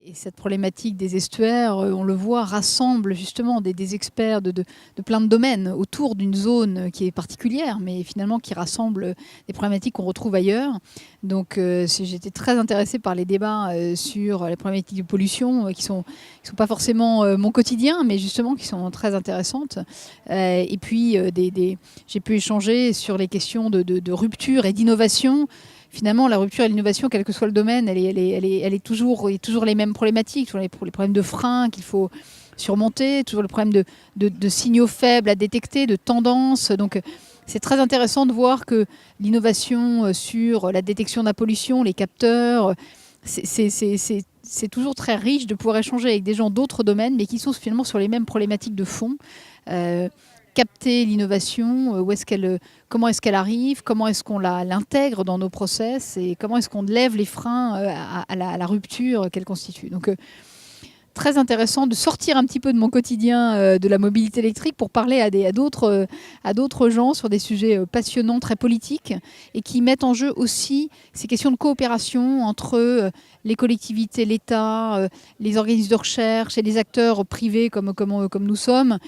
Et cette problématique des estuaires, on le voit, rassemble justement des experts de plein de domaines autour d'une zone qui est particulière, mais finalement qui rassemble des problématiques qu'on retrouve ailleurs. Donc j'étais très intéressée par les débats sur les problématiques de pollution qui sont pas forcément mon quotidien, mais justement qui sont très intéressantes. Et puis j'ai pu échanger sur les questions de rupture et d'innovation. Finalement, la rupture et l'innovation, quel que soit le domaine, il y a toujours les mêmes problématiques, toujours les problèmes de frein qu'il faut surmonter, toujours le problème de signaux faibles à détecter, de tendances. Donc, c'est très intéressant de voir que l'innovation sur la détection de la pollution, les capteurs, c'est toujours très riche de pouvoir échanger avec des gens d'autres domaines, mais qui sont finalement sur les mêmes problématiques de fond. Capter l'innovation, comment est-ce qu'elle arrive, comment est-ce qu'on l'intègre dans nos process et comment est-ce qu'on lève les freins à la rupture qu'elle constitue. Donc, très intéressant de sortir un petit peu de mon quotidien de la mobilité électrique pour parler à d'autres gens sur des sujets passionnants, très politiques, et qui mettent en jeu aussi ces questions de coopération entre les collectivités, l'État, les organismes de recherche et les acteurs privés comme nous sommes.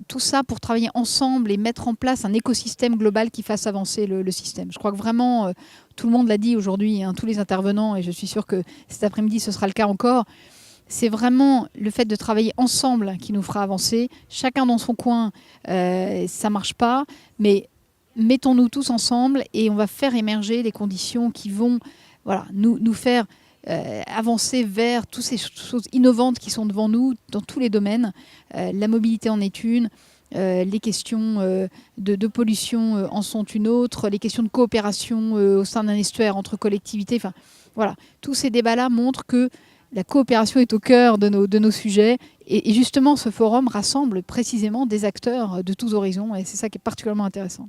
Tout ça pour travailler ensemble et mettre en place un écosystème global qui fasse avancer le système. Je crois que vraiment, tout le monde l'a dit aujourd'hui, hein, tous les intervenants, et je suis sûre que cet après-midi, ce sera le cas encore, c'est vraiment le fait de travailler ensemble qui nous fera avancer. Chacun dans son coin, ça ne marche pas, mais mettons-nous tous ensemble et on va faire émerger les conditions qui vont nous faire avancer vers toutes ces choses innovantes qui sont devant nous dans tous les domaines. La mobilité en est une, les questions de pollution en sont une autre, les questions de coopération au sein d'un estuaire entre collectivités. Enfin, voilà, tous ces débats-là montrent que la coopération est au cœur de nos sujets. Et justement, ce forum rassemble précisément des acteurs de tous horizons et c'est ça qui est particulièrement intéressant.